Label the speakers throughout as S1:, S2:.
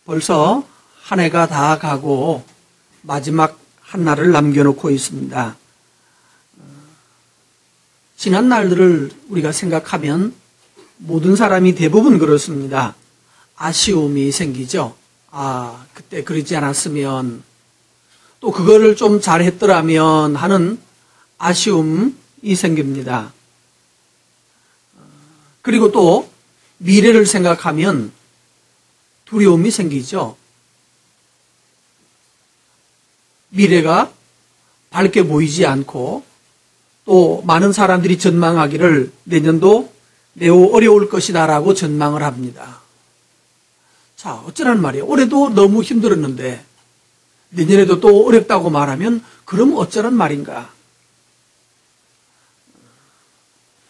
S1: 벌써 한 해가 다 가고 마지막 한 날을 남겨놓고 있습니다. 지난 날들을 우리가 생각하면 모든 사람이 대부분 그렇습니다. 아쉬움이 생기죠. 아, 그때 그러지 않았으면, 또 그거를 좀 잘했더라면 하는 아쉬움이 생깁니다. 그리고 또 미래를 생각하면 두려움이 생기죠. 미래가 밝게 보이지 않고 또 많은 사람들이 전망하기를 내년도 매우 어려울 것이다라고 전망을 합니다. 자, 어쩌라는 말이에요. 올해도 너무 힘들었는데 내년에도 또 어렵다고 말하면 그럼 어쩌란 말인가?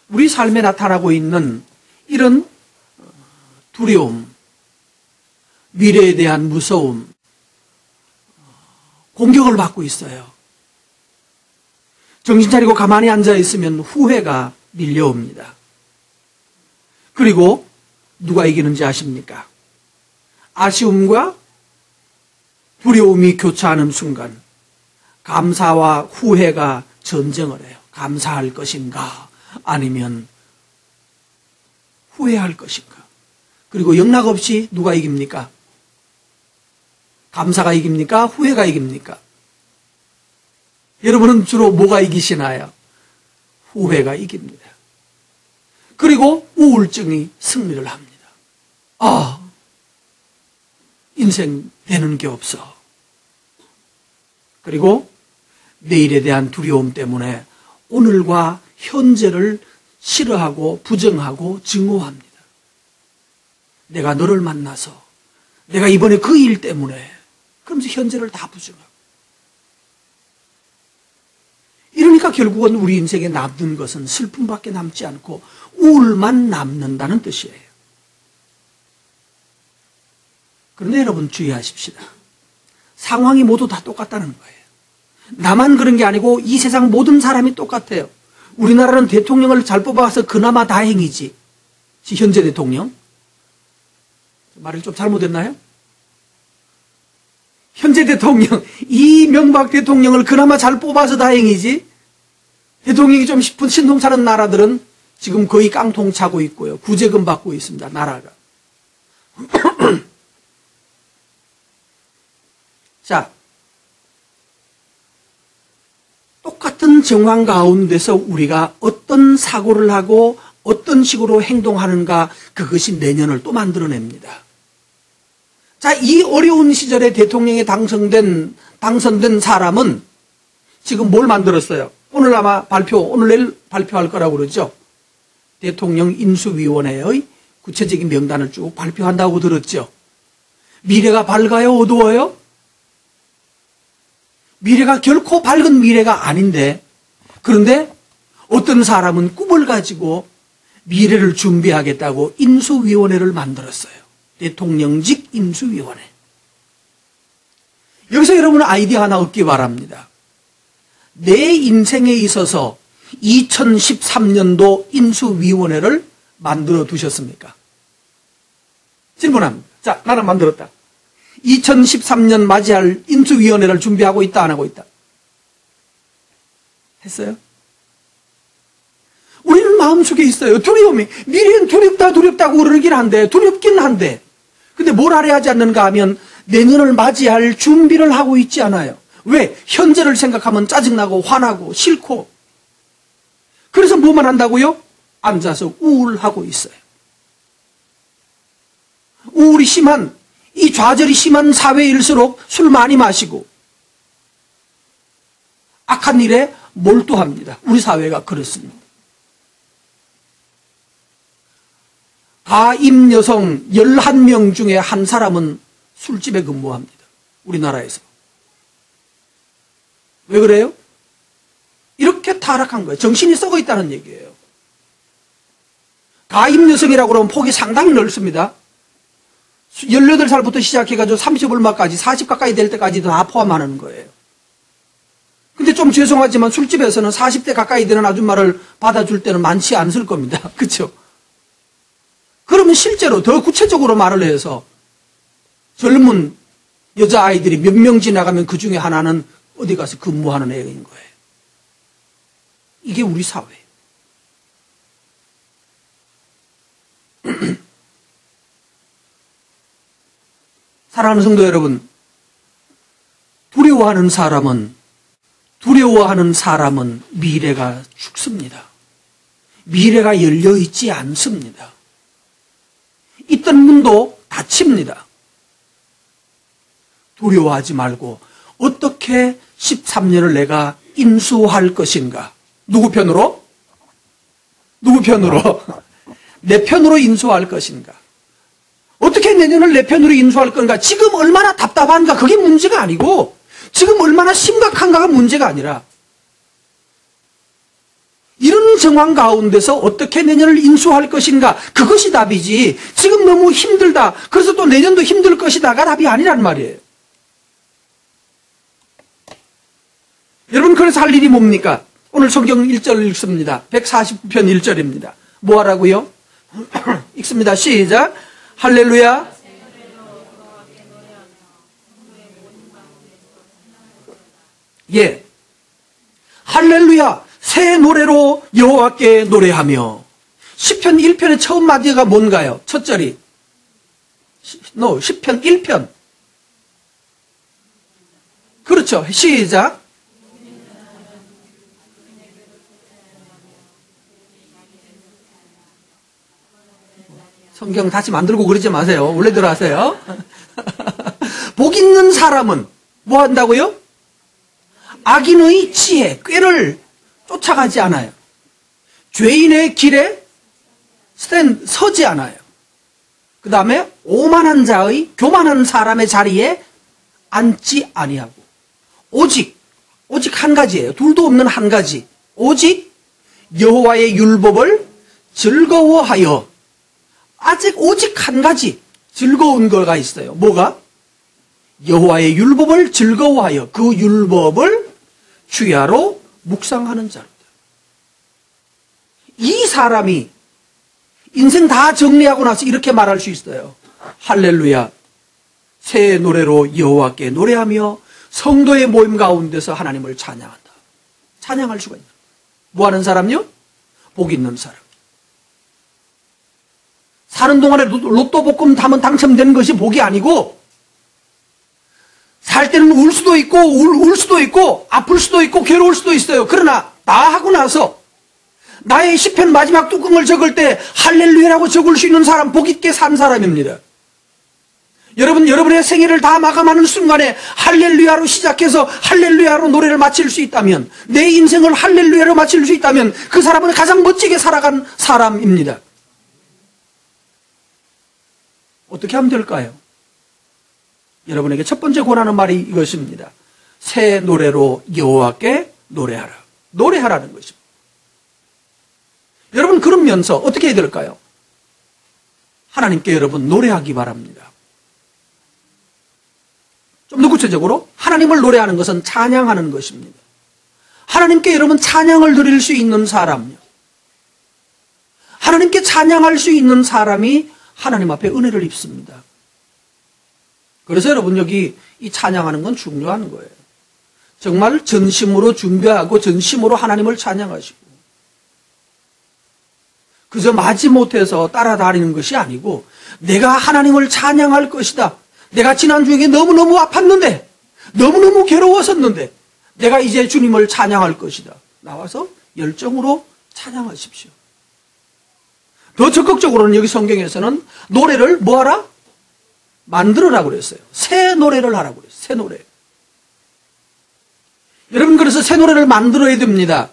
S1: 우리 삶에 나타나고 있는 이런 두려움, 미래에 대한 무서움, 공격을 받고 있어요. 정신 차리고 가만히 앉아 있으면 후회가 밀려옵니다. 그리고 누가 이기는지 아십니까? 아쉬움과 두려움이 교차하는 순간 감사와 후회가 전쟁을 해요. 감사할 것인가 아니면 후회할 것인가. 그리고 영락없이 누가 이깁니까? 감사가 이깁니까? 후회가 이깁니까? 여러분은 주로 뭐가 이기시나요? 후회가 이깁니다. 그리고 우울증이 승리를 합니다. 아, 인생 되는 게 없어. 그리고 내일에 대한 두려움 때문에 오늘과 현재를 싫어하고 부정하고 증오합니다. 내가 너를 만나서, 내가 이번에 그 일 때문에, 그러면서 현재를 다 부정하고. 이러니까 결국은 우리 인생에 남는 것은 슬픔밖에 남지 않고 우울만 남는다는 뜻이에요. 그런데 여러분 주의하십시다. 상황이 모두 다 똑같다는 거예요. 나만 그런 게 아니고 이 세상 모든 사람이 똑같아요. 우리나라는 대통령을 잘 뽑아서 그나마 다행이지. 현재 대통령. 말을 좀 잘못했나요? 현재 대통령, 이명박 대통령을 그나마 잘 뽑아서 다행이지. 대통령이 좀 싶은 신통차는 나라들은 지금 거의 깡통 차고 있고요. 구제금 받고 있습니다. 나라가. 자, 똑같은 정황 가운데서 우리가 어떤 사고를 하고 어떤 식으로 행동하는가, 그것이 내년을 또 만들어냅니다. 자, 이 어려운 시절에 대통령에 당선된 사람은 지금 뭘 만들었어요? 오늘 아마 오늘 내일 발표할 거라고 그러죠. 대통령 인수위원회의 구체적인 명단을 쭉 발표한다고 들었죠. 미래가 밝아요? 어두워요? 미래가 결코 밝은 미래가 아닌데, 그런데 어떤 사람은 꿈을 가지고 미래를 준비하겠다고 인수위원회를 만들었어요. 대통령직 인수위원회. 여기서 여러분 아이디어 하나 얻기 바랍니다. 내 인생에 있어서 2013년도 인수위원회를 만들어 두셨습니까? 질문합니다. 자, 나는 만들었다. 2013년 맞이할 인수위원회를 준비하고 있다, 안 하고 있다? 했어요? 우리는 마음속에 있어요. 두려움이. 미래는 두렵다고 그러긴 한데, 두렵긴 한데. 근데 뭘 알아야 하지 않는가 하면 내년을 맞이할 준비를 하고 있지 않아요. 왜? 현재를 생각하면 짜증나고 화나고 싫고. 그래서 뭐만 한다고요? 앉아서 우울하고 있어요. 우울이 심한, 이 좌절이 심한 사회일수록 술 많이 마시고 악한 일에 몰두합니다. 우리 사회가 그렇습니다. 가임 여성 11명 중에 한 사람은 술집에 근무합니다. 우리나라에서. 왜 그래요? 이렇게 타락한 거예요. 정신이 썩어 있다는 얘기예요. 가임 여성이라고 그러면 폭이 상당히 넓습니다. 18살부터 시작해가지고 30 얼마까지, 40 가까이 될 때까지 다 포함하는 거예요. 근데 좀 죄송하지만 술집에서는 40대 가까이 되는 아줌마를 받아줄 때는 많지 않을 겁니다. 그렇죠? 그러면 실제로 더 구체적으로 말을 해서 젊은 여자아이들이 몇 명 지나가면 그 중에 하나는 어디 가서 근무하는 애인 거예요. 이게 우리 사회. 사랑하는 성도 여러분, 두려워하는 사람은 미래가 죽습니다. 미래가 열려있지 않습니다. 있던 문도 닫힙니다. 두려워하지 말고 어떻게 13년을 내가 인수할 것인가? 누구 편으로? 내 편으로 인수할 것인가? 어떻게 내년을 내 편으로 인수할 건가? 지금 얼마나 답답한가? 그게 문제가 아니고, 지금 얼마나 심각한가가 문제가 아니라, 이런 정황 가운데서 어떻게 내년을 인수할 것인가? 그것이 답이지. 지금 너무 힘들다. 그래서 또 내년도 힘들 것이다가 답이 아니란 말이에요. 여러분, 그래서 할 일이 뭡니까? 오늘 성경 1절 읽습니다. 149편 1절입니다. 뭐 하라고요? 읽습니다. 시작. 할렐루야. 예. 할렐루야. 새 노래로 여호와께 노래하며. 시편 1편의 처음 마디가 뭔가요? 첫 절이. 시편 1편. 그렇죠. 시작. 성경 다시 만들고 그러지 마세요. 원래대로 하세요. 복 있는 사람은 뭐 한다고요? 악인의 지혜, 꾀를 쫓아가지 않아요. 죄인의 길에 서지 않아요. 그 다음에 오만한 자의, 교만한 사람의 자리에 앉지 아니하고, 오직 한 가지예요. 둘도 없는 한 가지. 오직 여호와의 율법을 즐거워하여. 오직 한 가지 즐거운 거가 있어요. 뭐가? 여호와의 율법을 즐거워하여 그 율법을 주야로 묵상하는 자입니다. 이 사람이 인생 다 정리하고 나서 이렇게 말할 수 있어요. 할렐루야. 새 노래로 여호와께 노래하며 성도의 모임 가운데서 하나님을 찬양한다. 찬양할 수가 있다. 뭐 하는 사람요? 복 있는 사람. 사는 동안에 로또 복권 당첨되는 것이 복이 아니고, 살 때는 울 수도 있고, 울 수도 있고, 아플 수도 있고, 괴로울 수도 있어요. 그러나 다 하고 나서 나의 시편 마지막 뚜껑을 적을 때 할렐루야라고 적을 수 있는 사람, 복 있게 산 사람입니다. 여러분의 생애를 다 마감하는 순간에 할렐루야로 시작해서 할렐루야로 노래를 마칠 수 있다면, 내 인생을 할렐루야로 마칠 수 있다면 그 사람은 가장 멋지게 살아간 사람입니다. 어떻게 하면 될까요? 여러분에게 첫 번째 권하는 말이 이것입니다. 새 노래로 여호와께 노래하라. 노래하라는 것입니다. 여러분, 그러면서 어떻게 해야 될까요? 하나님께 여러분 노래하기 바랍니다. 좀 더 구체적으로 하나님을 노래하는 것은 찬양하는 것입니다. 하나님께 여러분 찬양을 드릴 수 있는 사람요. 하나님께 찬양할 수 있는 사람이 하나님 앞에 은혜를 입습니다. 그래서 여러분 여기 이 찬양하는 건 중요한 거예요. 정말 전심으로 준비하고 전심으로 하나님을 찬양하시고, 그저 마지못해서 따라다니는 것이 아니고 내가 하나님을 찬양할 것이다. 내가 지난주에 너무너무 아팠는데, 너무너무 괴로웠었는데 내가 이제 주님을 찬양할 것이다. 나와서 열정으로 찬양하십시오. 더 적극적으로는 여기 성경에서는 노래를 뭐하라? 만들어라고 그랬어요. 새 노래를 하라고 그랬어요. 새 노래. 여러분, 그래서 새 노래를 만들어야 됩니다.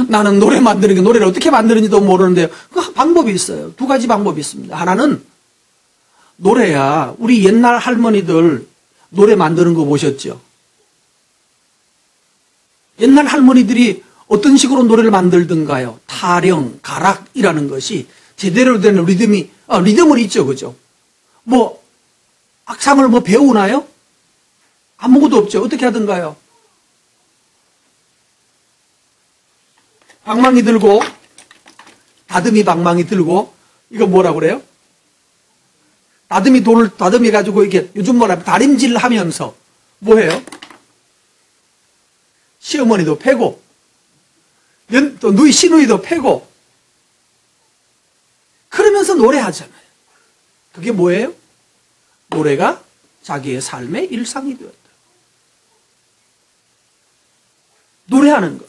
S1: 나는 노래 만드는 게, 노래를 어떻게 만드는지도 모르는데요. 그 방법이 있어요. 두 가지 방법이 있습니다. 하나는 노래야, 우리 옛날 할머니들 노래 만드는 거 보셨죠? 옛날 할머니들이 어떤 식으로 노래를 만들던가요? 타령, 가락이라는 것이 제대로 된 리듬을 있죠, 그죠? 악상을 배우나요? 아무것도 없죠. 어떻게 하던가요? 방망이 들고, 다듬이 방망이 들고, 이거 뭐라고 그래요? 돌을 다듬이 가지고 이렇게 요즘 뭐라 다림질 하면서 뭐해요? 시어머니도 패고 또 누이 시누이도 패고 그러면서 노래하잖아요. 그게 뭐예요? 노래가 자기의 삶의 일상이 되었다. 노래하는 것.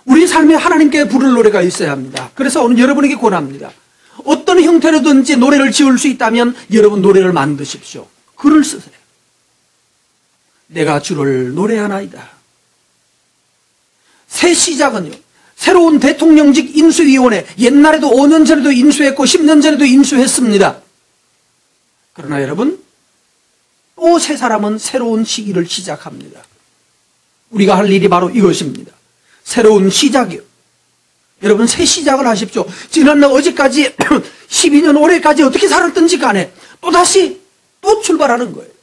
S1: 우리 삶에 하나님께 부를 노래가 있어야 합니다. 그래서 오늘 여러분에게 권합니다. 어떤 형태로든지 노래를 지을 수 있다면 여러분 노래를 만드십시오. 글을 쓰세요. 내가 주를 노래하나이다. 새 시작은요. 새로운 대통령직 인수위원회, 옛날에도 5년 전에도 인수했고 10년 전에도 인수했습니다. 그러나 여러분, 또 새 사람은 새로운 시기를 시작합니다. 우리가 할 일이 바로 이것입니다. 새로운 시작이요. 여러분, 새 시작을 하십시오. 지난날 어제까지 12년 올해까지 어떻게 살았든지 간에 또다시 또 출발하는 거예요.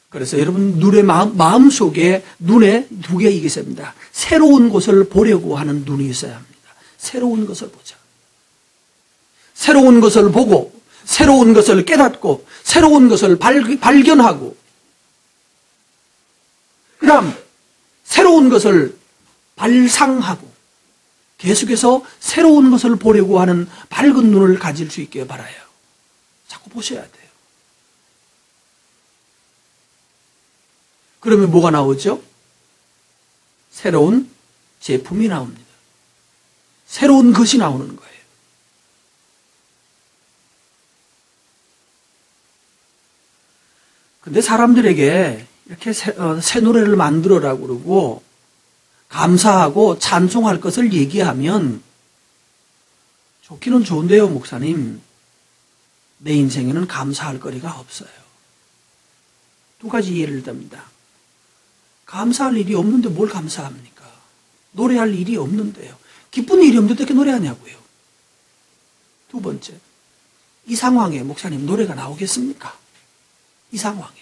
S1: 그래서 여러분 마음속에 눈에 두 개 있습니다. 새로운 것을 보려고 하는 눈이 있어야 합니다. 새로운 것을 보자. 새로운 것을 보고 새로운 것을 깨닫고 새로운 것을 발견하고 그 다음 새로운 것을 발상하고 계속해서 새로운 것을 보려고 하는 밝은 눈을 가질 수 있게 바라요. 자꾸 보셔야 돼요. 그러면 뭐가 나오죠? 새로운 제품이 나옵니다. 새로운 것이 나오는 거예요. 근데 사람들에게 이렇게 새 노래를 만들어라고 그러고 감사하고 찬송할 것을 얘기하면 좋기는 좋은데요, 목사님. 내 인생에는 감사할 거리가 없어요. 두 가지 예를 듭니다. 감사할 일이 없는데 뭘 감사합니까? 노래할 일이 없는데요. 기쁜 일이 없는데 어떻게 노래하냐고요. 두 번째, 이 상황에 목사님 노래가 나오겠습니까? 이 상황에.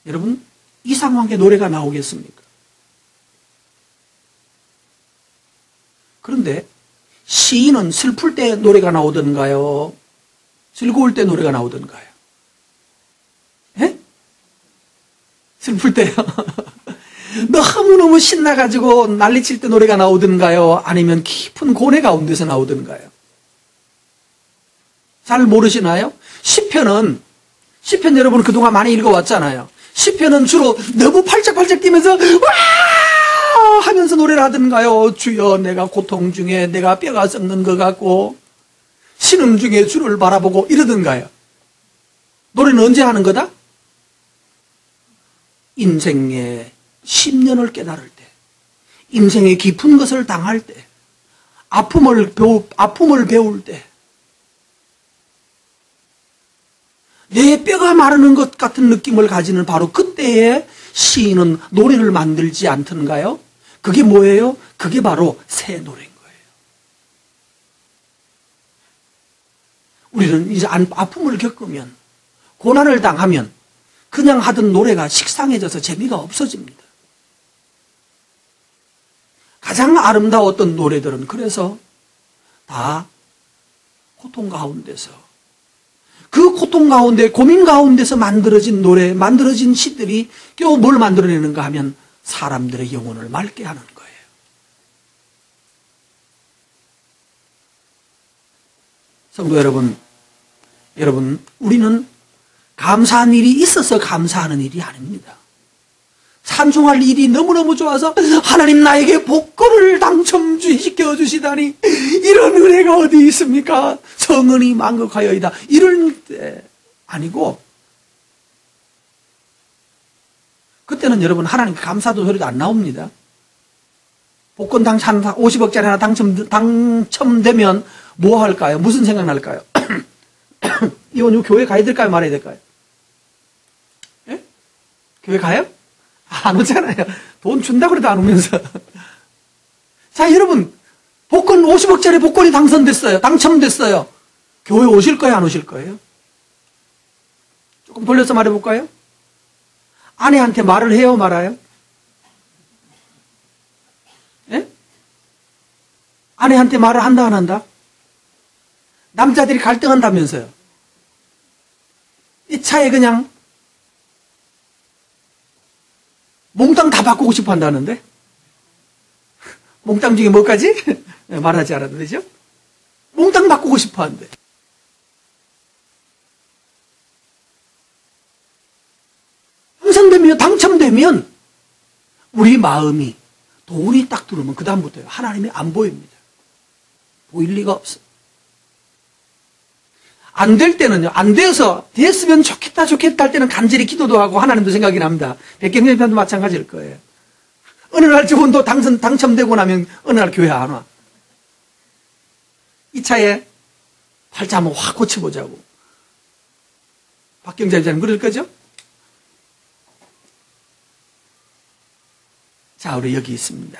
S1: 여러분, 이 상황에 노래가 나오겠습니까? 그런데 시인은 슬플 때 노래가 나오던가요? 즐거울 때 노래가 나오던가요? 예? 슬플 때요. 너무너무 신나가지고 난리칠 때 노래가 나오던가요? 아니면 깊은 고뇌 가운데서 나오던가요? 잘 모르시나요? 시편 여러분 그동안 많이 읽어왔잖아요. 시편은 주로 너무 팔짝팔짝 뛰면서 와 하면서 노래를 하던가요? 주여 내가 고통 중에 내가 뼈가 썩는 것 같고 신음 중에 주를 바라보고 이러던가요? 노래는 언제 하는 거다? 인생의 10년을 깨달을 때, 인생의 깊은 것을 당할 때, 아픔을 배울 때, 내 뼈가 마르는 것 같은 느낌을 가지는 바로 그때에 시인은 노래를 만들지 않던가요? 그게 뭐예요? 그게 바로 새 노래인 거예요. 우리는 이제 아픔을 겪으면, 고난을 당하면 그냥 하던 노래가 식상해져서 재미가 없어집니다. 가장 아름다웠던 노래들은 그래서 다 고통 가운데서, 그 고통 가운데, 고민 가운데서 만들어진 노래, 만들어진 시들이 또 뭘 만들어내는가 하면 사람들의 영혼을 맑게 하는 거예요. 성도 여러분, 우리는 감사한 일이 있어서 감사하는 일이 아닙니다. 찬송할 일이 너무너무 좋아서 하나님 나에게 복권을 당첨시켜 주시다니 이런 은혜가 어디 있습니까? 성은이 만극하여이다. 이럴 때 아니고 그때는 여러분 하나님께 감사도 소리도 안 나옵니다. 복권 50억짜리 하나 당첨되면 뭐 할까요? 무슨 생각 날까요? 이건 교회 가야 될까요? 말아야 될까요? 예? 교회 가요? 안 오잖아요. 돈 준다고 해도 안 오면서. 자, 여러분, 복권 50억짜리 복권이 당첨됐어요. 교회 오실 거예요? 안 오실 거예요? 조금 돌려서 말해볼까요? 아내한테 말을 해요? 말아요? 예? 아내한테 말을 한다 안 한다? 남자들이 갈등한다면서요. 이 차에 그냥 몽땅 다 바꾸고 싶어 한다는데? 몽땅 중에 뭐까지? 말하지 않아도 되죠? 몽땅 바꾸고 싶어 한대. 당첨되면 우리 마음이 돈이 딱 들어오면 그 다음부터요. 하나님이 안 보입니다. 보일 리가 없어요. 안 될 때는요. 안 돼서 됐으면 좋겠다 할 때는 간절히 기도도 하고 하나님도 생각이 납니다. 백경님도 마찬가지일 거예요. 어느 날 저분도 당첨되고 나면 어느 날 교회 안 와. 이 차에 팔자 한번 확 고쳐보자고. 박경자 집사님 그럴 거죠? 자, 우리 여기 있습니다.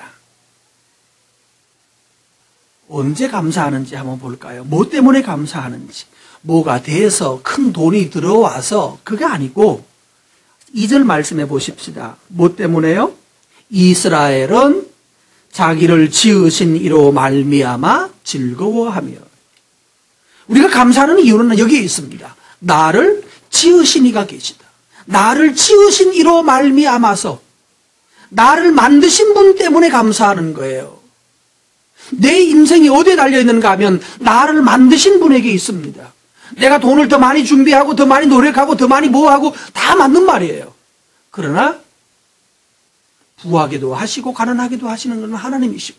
S1: 언제 감사하는지 한번 볼까요? 뭐 때문에 감사하는지. 뭐가 돼서 큰 돈이 들어와서 그게 아니고 2절 말씀해 보십시다. 뭐 때문에요? 이스라엘은 자기를 지으신 이로 말미암아 즐거워하며. 우리가 감사하는 이유는 여기에 있습니다. 나를 지으신 이가 계시다. 나를 지으신 이로 말미암아서 나를 만드신 분 때문에 감사하는 거예요. 내 인생이 어디에 달려있는가 하면 나를 만드신 분에게 있습니다. 내가 돈을 더 많이 준비하고 더 많이 노력하고 더 많이 뭐하고 다 맞는 말이에요. 그러나 부하게도 하시고 가난하게도 하시는 건 하나님이시고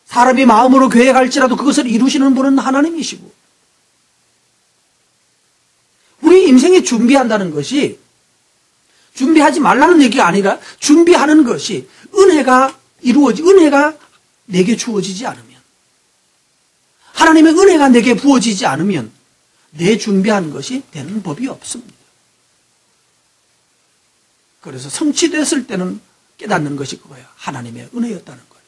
S1: 사람이 마음으로 계획할지라도 그것을 이루시는 분은 하나님이시고 우리 인생에 준비한다는 것이 준비하지 말라는 얘기가 아니라 준비하는 것이 은혜가 내게 주어지지 않으면 하나님의 은혜가 내게 부어지지 않으면 내 준비한 것이 되는 법이 없습니다. 그래서 성취됐을 때는 깨닫는 것이 그거예요. 하나님의 은혜였다는 거예요.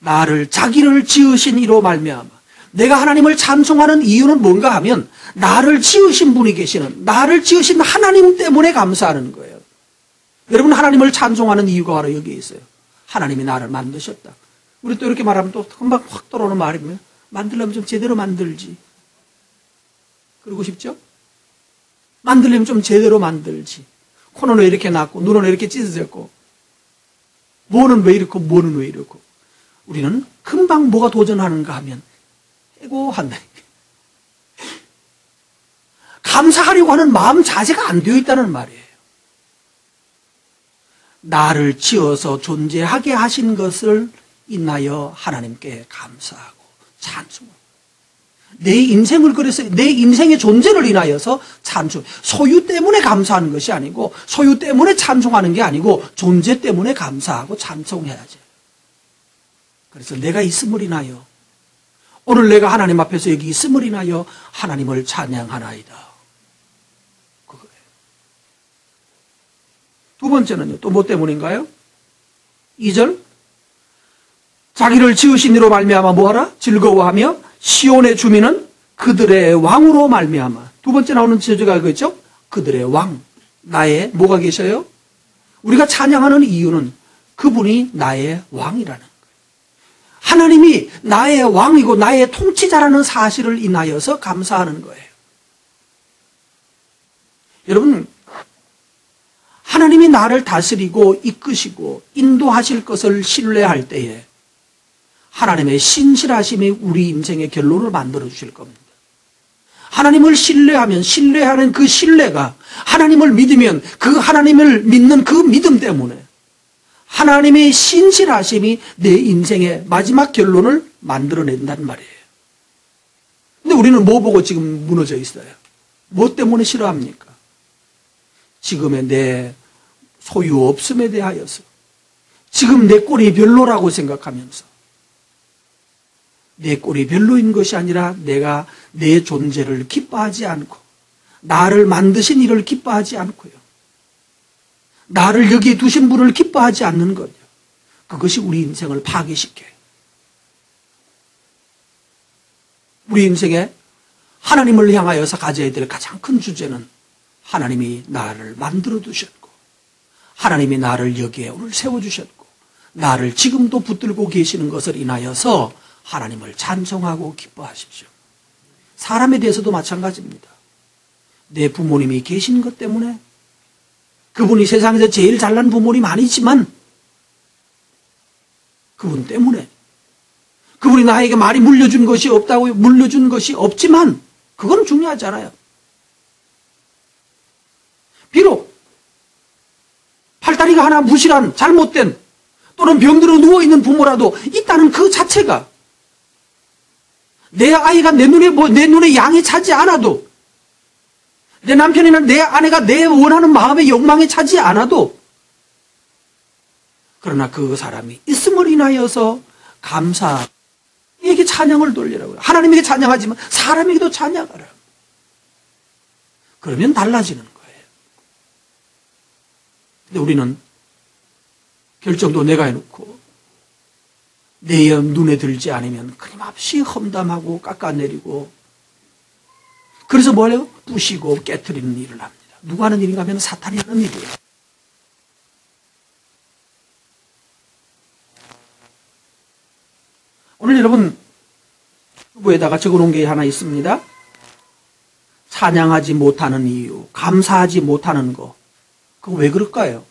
S1: 나를 자기를 지으신 이로 말미암아 내가 하나님을 찬송하는 이유는 뭔가 하면 나를 지으신 분이 계시는 나를 지으신 하나님 때문에 감사하는 거예요. 여러분 하나님을 찬송하는 이유가 바로 여기에 있어요. 하나님이 나를 만드셨다. 우리 또 이렇게 말하면 또 금방 확 들어오는 말이면 만들려면 좀 제대로 만들지. 그러고 싶죠? 만들려면 좀 제대로 만들지. 코는 왜 이렇게 났고 눈은 왜 이렇게 찢어졌고 뭐는 왜 이렇고 뭐는 왜 이렇고 우리는 금방 뭐가 도전하는가 하면 해고한다. 감사하려고 하는 마음 자세가 안 되어 있다는 말이에요. 나를 지어서 존재하게 하신 것을 인하여 하나님께 감사하고 찬송하고 내 인생을 그래서 내 인생의 존재를 인하여서 찬송 소유 때문에 감사하는 것이 아니고 소유 때문에 찬송하는 게 아니고 존재 때문에 감사하고 찬송해야죠. 그래서 내가 있음을 인하여 오늘 내가 하나님 앞에서 여기 있음을 인하여 하나님을 찬양하나이다. 그거예요. 두 번째는요. 또 뭐 때문인가요? 2절 자기를 지으신 이로 말미암아 뭐하라? 즐거워하며 시온의 주민은 그들의 왕으로 말미암아. 두 번째 나오는 제주가 그거죠? 그들의 왕. 나의 뭐가 계셔요? 우리가 찬양하는 이유는 그분이 나의 왕이라는 거예요. 하나님이 나의 왕이고 나의 통치자라는 사실을 인하여서 감사하는 거예요. 여러분 하나님이 나를 다스리고 이끄시고 인도하실 것을 신뢰할 때에 하나님의 신실하심이 우리 인생의 결론을 만들어 주실 겁니다. 하나님을 신뢰하면 신뢰하는 그 신뢰가 하나님을 믿으면 그 하나님을 믿는 그 믿음 때문에 하나님의 신실하심이 내 인생의 마지막 결론을 만들어낸다는 말이에요. 근데 우리는 뭐 보고 지금 무너져 있어요? 뭐 때문에 싫어합니까? 지금의 내 소유 없음에 대하여서 지금 내 꼴이 별로라고 생각하면서 내 꼴이 별로인 것이 아니라 내가 내 존재를 기뻐하지 않고 나를 만드신 이를 기뻐하지 않고요. 나를 여기에 두신 분을 기뻐하지 않는 거죠. 그것이 우리 인생을 파괴시켜요. 우리 인생에 하나님을 향하여서 가져야 될 가장 큰 주제는 하나님이 나를 만들어 두셨고 하나님이 나를 여기에 오늘 세워주셨고 나를 지금도 붙들고 계시는 것을 인하여서 하나님을 찬송하고 기뻐하십시오. 사람에 대해서도 마찬가지입니다. 내 부모님이 계신 것 때문에, 그분이 세상에서 제일 잘난 부모님 아니지만 그분 때문에, 그분이 나에게 많이 물려준 것이 없다고, 물려준 것이 없지만 그건 중요하지 않아요. 비록 팔다리가 하나 무실한, 잘못된, 또는 병들어 누워있는 부모라도 있다는 그 자체가, 내 아이가 내 눈에 양이 차지 않아도, 내 남편이나 내 아내가 내 원하는 마음의 욕망에 차지 않아도, 그러나 그 사람이 있음을 인하여서 감사에게 찬양을 돌리라고요. 하나님에게 찬양하지만 사람에게도 찬양하라. 그러면 달라지는 거예요. 근데 우리는 결정도 내가 해놓고 내 눈에 들지 않으면 끊임없이 험담하고 깎아내리고, 그래서 뭐 하려고? 부시고 깨트리는 일을 합니다. 누가 하는 일인가 하면 사탄이 하는 일이에요. 오늘 여러분 후보에다가 적어놓은 게 하나 있습니다. 찬양하지 못하는 이유, 감사하지 못하는 거. 그거 왜 그럴까요?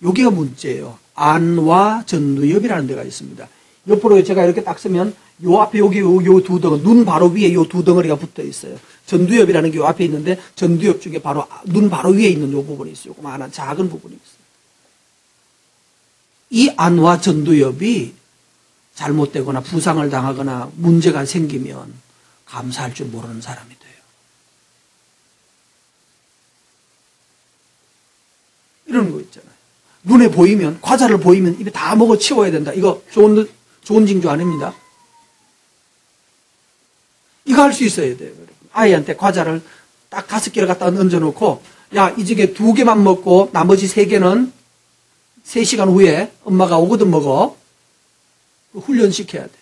S1: 여기가 문제예요. 안와 전두엽이라는 데가 있습니다. 옆으로 제가 이렇게 딱 쓰면 요 앞에 여기 요 두 덩어리, 눈 바로 위에 요 두 덩어리가 붙어 있어요. 전두엽이라는 게 요 앞에 있는데, 전두엽 중에 바로 눈 바로 위에 있는 요 부분이 있어요. 요만한 작은 부분이 있어요. 이 안와 전두엽이 잘못되거나 부상을 당하거나 문제가 생기면 감사할 줄 모르는 사람이 돼요. 이런 거 있잖아요. 눈에 보이면, 과자를 보이면 입에 다 먹어 치워야 된다. 이거 좋은 징조 아닙니다. 이거 할 수 있어야 돼요. 아이한테 과자를 딱 5개를 갖다 얹어놓고, 야, 이 중에 2개만 먹고 나머지 3개는 3시간 후에 엄마가 오거든 먹어. 훈련시켜야 돼.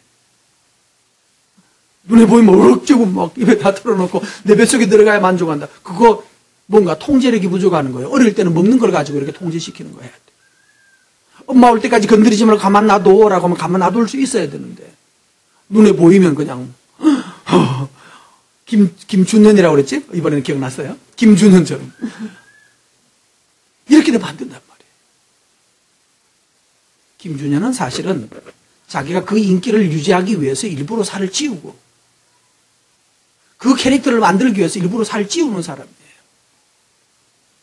S1: 눈에 보이면 억지고 막 입에 다 털어놓고 내 뱃속에 들어가야 만족한다. 그거 뭔가 통제력이 부족하는 거예요. 어릴 때는 먹는 걸 가지고 이렇게 통제시키는 거 해야 돼. 엄마 올 때까지 건드리지 말고 가만 놔둬 라고 하면 가만 놔둘 수 있어야 되는데, 눈에 보이면 그냥 김준현이라고 그랬지? 이번에는 기억났어요? 김준현처럼 이렇게 되면 안 된단 말이에요. 김준현은 사실은 자기가 그 인기를 유지하기 위해서 일부러 살을 찌우고, 그 캐릭터를 만들기 위해서 일부러 살을 찌우는 사람이에요.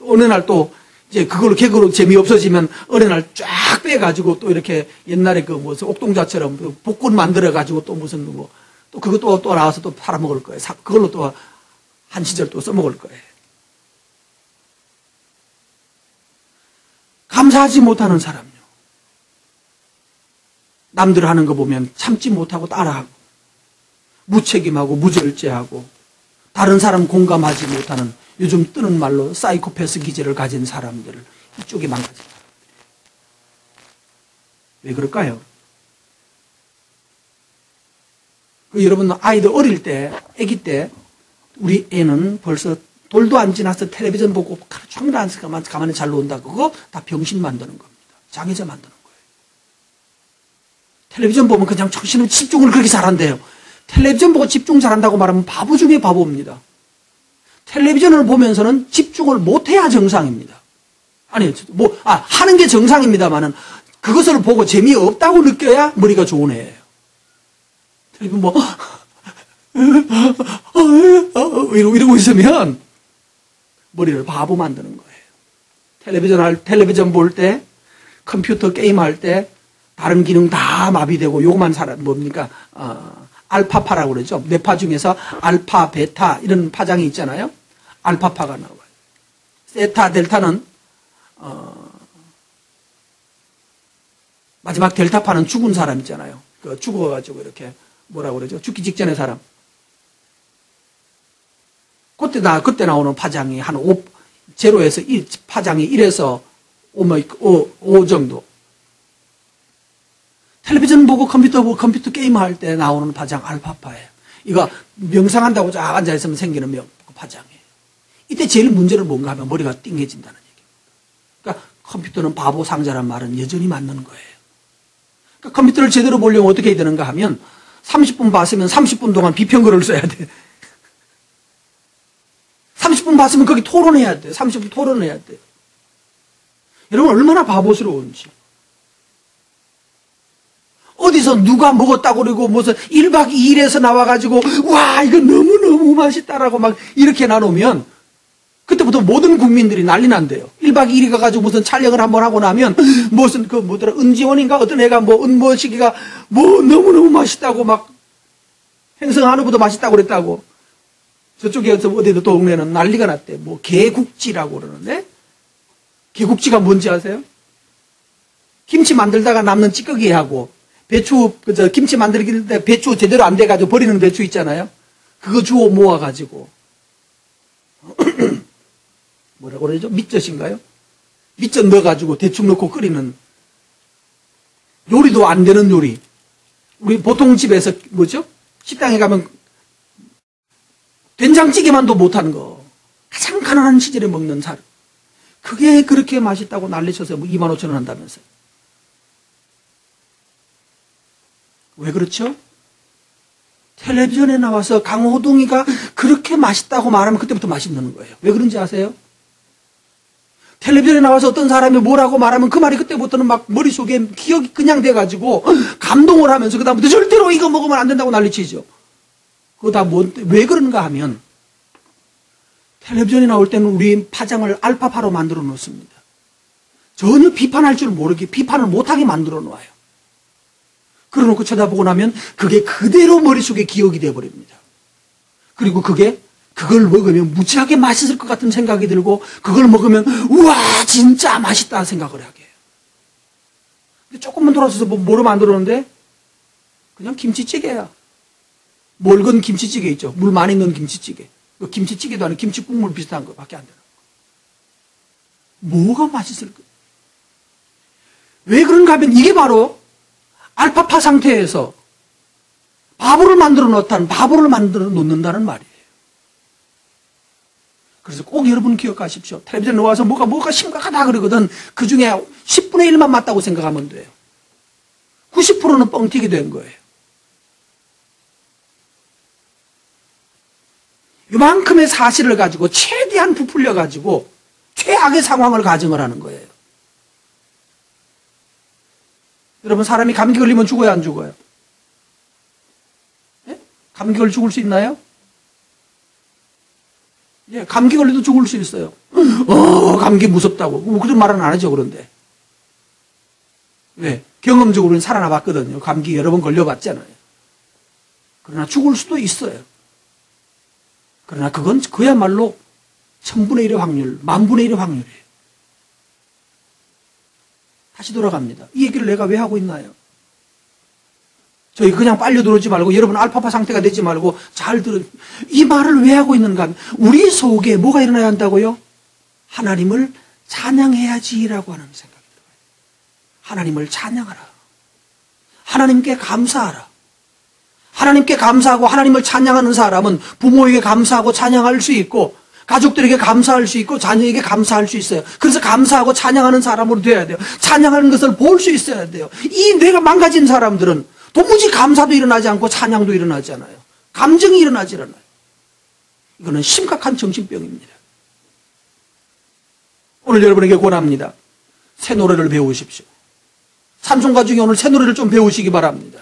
S1: 어느 날 또 이제 그걸로 개그로 재미없어지면 어느 날 쫙 빼가지고 또 이렇게 옛날에 그 무슨 옥동자처럼 그 복근 만들어가지고 또 무슨 뭐 또 그거 또 나와서 또 팔아먹을 거예요. 그걸로 또 한 시절 또 써먹을 거예요. 감사하지 못하는 사람요. 남들 하는 거 보면 참지 못하고 따라하고, 무책임하고 무절제하고, 다른 사람 공감하지 못하는, 요즘 뜨는 말로 사이코패스 기질을 가진 사람들을 이쪽에 망가진 사람들이에요. 왜 그럴까요? 여러분 아이들 어릴 때, 아기 때 우리 애는 벌써 돌도 안 지나서 텔레비전 보고 하루 종일 앉아서 가만히 잘 논다. 그거 다 병신 만드는 겁니다. 장애자 만드는 거예요. 텔레비전 보면 그냥 정신을 집중을 그렇게 잘한대요. 텔레비전 보고 집중 잘한다고 말하면 바보 중에 바보입니다. 텔레비전을 보면서는 집중을 못해야 정상입니다. 아니, 하는 게 정상입니다만은 그것을 보고 재미없다고 느껴야 머리가 좋은 애예요. 텔레비전 이러고 있으면 머리를 바보 만드는 거예요. 텔레비전 볼 때, 컴퓨터 게임할 때, 다른 기능 다 마비되고, 요것만 뭡니까? 알파파라고 그러죠. 뇌파 중에서 알파, 베타, 이런 파장이 있잖아요. 알파파가 나와요. 세타, 델타는, 마지막 델타파는 죽은 사람 있잖아요. 그 죽어가지고 이렇게, 뭐라고 그러죠? 죽기 직전의 사람. 그때 나오는 파장이 한 0에서 1, 파장이 1에서 5 정도. 텔레비전 보고 컴퓨터 게임 할 때 나오는 파장 알파파예요. 이거 명상한다고 쫙 앉아있으면 생기는 파장이에요. 이때 제일 문제는 뭔가 하면 머리가 띵해진다는 얘기입니다. 그러니까 컴퓨터는 바보 상자란 말은 여전히 맞는 거예요. 컴퓨터를 제대로 보려면 어떻게 해야 되는가 하면 30분 봤으면 30분 동안 비평글을 써야 돼. 30분 봤으면 거기 토론해야 돼. 30분 토론해야 돼. 여러분 얼마나 바보스러운지. 어디서 누가 먹었다고 그러고 무슨 1박 2일에서 나와가지고 와 이거 너무너무 맛있다라고 막 이렇게 나누면 그때부터 모든 국민들이 난리 난대요. 1박 2일이 가가지고 무슨 촬영을 한번 하고 나면 무슨 그 뭐더라 은지원인가 어떤 애가 뭐 은모시기가 뭐 너무너무 맛있다고 막 행성 한우보다 맛있다고 그랬다고 저쪽에서 어디도 동네는 난리가 났대. 뭐 개국지라고 그러는데 개국지가 뭔지 아세요? 김치 만들다가 남는 찌꺼기하고 배추 그저 김치 만들기 때 배추 제대로 안 돼가지고 버리는 배추 있잖아요. 그거 주워 모아가지고 뭐라고 그러죠? 밑젓인가요? 밑젓 넣어가지고 대충 넣고 끓이는 요리도 안 되는 요리. 우리 보통 집에서 뭐죠? 식당에 가면 된장찌개만도 못한 거. 가장 가난한 시절에 먹는 살. 그게 그렇게 맛있다고 난리쳐서 뭐 25,000원 한다면서요. 왜 그렇죠? 텔레비전에 나와서 강호동이가 그렇게 맛있다고 말하면 그때부터 맛있는 거예요. 왜 그런지 아세요? 텔레비전에 나와서 어떤 사람이 뭐라고 말하면 그 말이 그때부터는 막 머릿속에 기억이 그냥 돼가지고 감동을 하면서 그다음부터 절대로 이거 먹으면 안 된다고 난리치죠. 그거 다 왜 그런가 하면 텔레비전에 나올 때는 우리 파장을 알파파로 만들어 놓습니다. 전혀 비판할 줄 모르게 비판을 못하게 만들어 놓아요. 그러놓고 쳐다보고 나면 그게 그대로 머릿속에 기억이 돼버립니다. 그리고 그걸 먹으면 무지하게 맛있을 것 같은 생각이 들고 그걸 먹으면 우와 진짜 맛있다 생각을 하게 해요. 근데 조금만 돌아서서 뭐로 만들었는데 그냥 김치찌개야. 멀건 김치찌개 있죠. 물 많이 넣은 김치찌개. 그 김치찌개도 아니고 김치국물 비슷한 거밖에 안 되는 거. 뭐가 맛있을까? 왜 그런가 하면 이게 바로 알파파 상태에서 바보를 만들어 놓는다는 말이에요. 그래서 꼭 여러분 기억하십시오. 텔레비전 나와서 뭐가 심각하다 그러거든. 그 중에 10분의 1만 맞다고 생각하면 돼요. 90%는 뻥튀기 된 거예요. 이만큼의 사실을 가지고 최대한 부풀려 가지고 최악의 상황을 가정을 하는 거예요. 여러분 사람이 감기 걸리면 죽어요 안 죽어요? 예? 감기 걸려 죽을 수 있나요? 예, 감기 걸려도 죽을 수 있어요. 감기 무섭다고. 그런 말은 안 하죠 그런데. 왜? 경험적으로는 살아나 봤거든요. 감기 여러 번 걸려봤잖아요. 그러나 죽을 수도 있어요. 그러나 그건 그야말로 1000분의 1의 확률, 10,000분의 1의 확률이에요. 다시 돌아갑니다. 이 얘기를 내가 왜 하고 있나요? 저희 그냥 빨려 들어오지 말고 여러분 알파파 상태가 되지 말고 잘 들어. 이 말을 왜 하고 있는가 하면 우리 속에 뭐가 일어나야 한다고요? 하나님을 찬양해야지라고 하는 생각이 들어요. 하나님을 찬양하라. 하나님께 감사하라. 하나님께 감사하고 하나님을 찬양하는 사람은 부모에게 감사하고 찬양할 수 있고 가족들에게 감사할 수 있고 자녀에게 감사할 수 있어요. 그래서 감사하고 찬양하는 사람으로 되어야 돼요. 찬양하는 것을 볼 수 있어야 돼요. 이 뇌가 망가진 사람들은 도무지 감사도 일어나지 않고 찬양도 일어나지 않아요. 감정이 일어나지 않아요. 이거는 심각한 정신병입니다. 오늘 여러분에게 권합니다. 새 노래를 배우십시오. 찬송가 중에 오늘 새 노래를 좀 배우시기 바랍니다.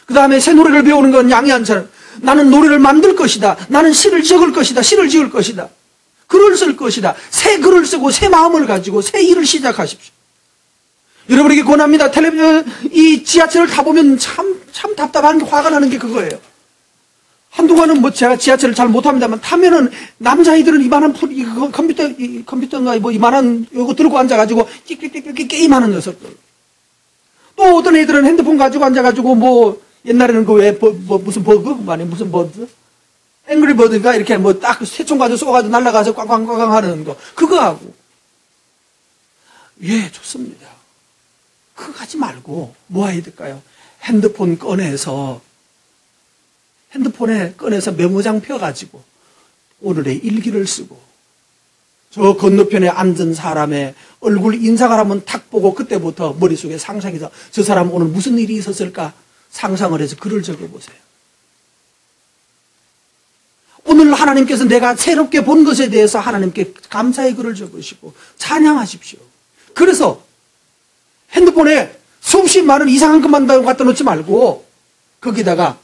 S1: 그 다음에 새 노래를 배우는 건 양해한 사람. 나는 노래를 만들 것이다. 나는 시를 적을 것이다. 시를 지을 것이다. 글을 쓸 것이다. 새 글을 쓰고 새 마음을 가지고 새 일을 시작하십시오. 여러분에게 권합니다. 텔레비전, 이 지하철을 타보면 참 답답한 게 화가 나는 게 그거예요. 한동안은 뭐 제가 지하철을 잘 못합니다만 타면은 남자아이들은 이만한 컴퓨터인가 뭐 이만한 요거 들고 앉아가지고 끽끽끽 게임하는 녀석들. 또 어떤 애들은 핸드폰 가지고 앉아가지고 뭐 옛날에는 그 왜 무슨 버그? 아니 무슨 버드? 앵그리버드인가 이렇게 뭐 딱 새총 가지고 쏘가지고 날아가서 꽝꽝꽝꽝 하는 거. 그거 하고. 예, 좋습니다. 그거 하지 말고 뭐 해야 될까요? 핸드폰에 꺼내서 메모장 펴가지고 오늘의 일기를 쓰고 저 건너편에 앉은 사람의 얼굴 인상을 한번 탁 보고 그때부터 머릿속에 상상해서 저 사람 오늘 무슨 일이 있었을까 상상을 해서 글을 적어보세요. 오늘 하나님께서 내가 새롭게 본 것에 대해서 하나님께 감사의 글을 적으시고 찬양하십시오. 그래서 핸드폰에 수없이 많은 이상한 것만 갖다 놓지 말고 거기다가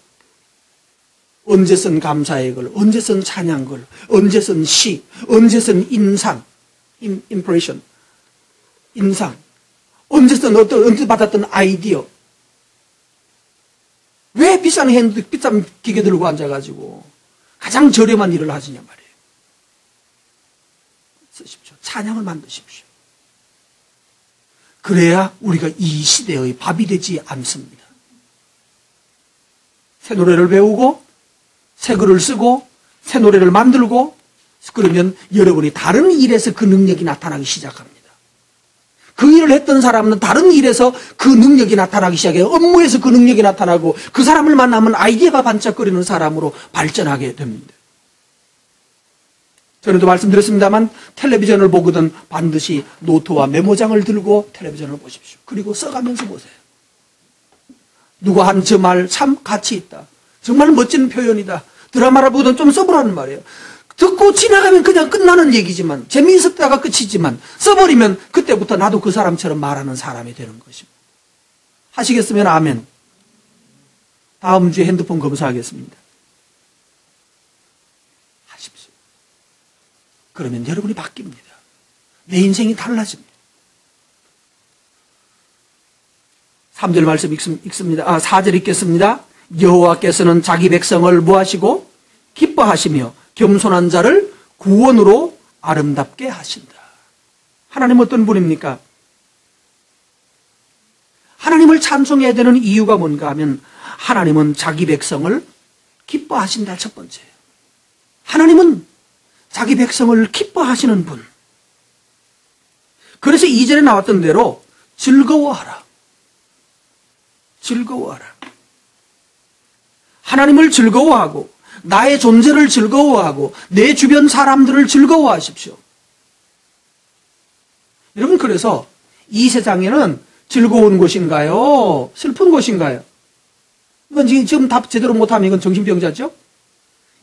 S1: 언제 쓴 감사의 글, 언제 쓴 찬양글, 언제 쓴 시, 언제 쓴 인상, 임프레션, 인상, 언제 쓴 언제 받았던 아이디어. 왜 비싼 기계 들고 앉아가지고 가장 저렴한 일을 하시냐 말이에요. 쓰십시오. 찬양을 만드십시오. 그래야 우리가 이 시대의 밥이 되지 않습니다. 새 노래를 배우고 새 글을 쓰고 새 노래를 만들고 그러면 여러분이 다른 일에서 그 능력이 나타나기 시작합니다. 그 일을 했던 사람은 다른 일에서 그 능력이 나타나기 시작해요. 업무에서 그 능력이 나타나고 그 사람을 만나면 아이디어가 반짝거리는 사람으로 발전하게 됩니다. 전에도 말씀드렸습니다만 텔레비전을 보거든 반드시 노트와 메모장을 들고 텔레비전을 보십시오. 그리고 써가면서 보세요. 누가 한 저 말 참 가치 있다. 정말 멋진 표현이다. 드라마를 보든 좀 써보라는 말이에요. 듣고 지나가면 그냥 끝나는 얘기지만 재미있었다가 끝이지만 써버리면 그때부터 나도 그 사람처럼 말하는 사람이 되는 것입니다. 하시겠으면 아멘. 다음 주에 핸드폰 검사하겠습니다. 하십시오. 그러면 여러분이 바뀝니다. 내 인생이 달라집니다. 3절 말씀 읽습니다. 4절 읽겠습니다. 여호와께서는 자기 백성을 뭐하시고 기뻐하시며 겸손한 자를 구원으로 아름답게 하신다. 하나님 어떤 분입니까? 하나님을 찬송해야 되는 이유가 뭔가 하면 하나님은 자기 백성을 기뻐하신다. 첫 번째예요. 하나님은 자기 백성을 기뻐하시는 분. 그래서 2절에 나왔던 대로 즐거워하라. 즐거워하라. 하나님을 즐거워하고 나의 존재를 즐거워하고 내 주변 사람들을 즐거워하십시오. 여러분 그래서 이 세상에는 즐거운 곳인가요? 슬픈 곳인가요? 이건 지금 답 제대로 못하면 이건 정신병자죠?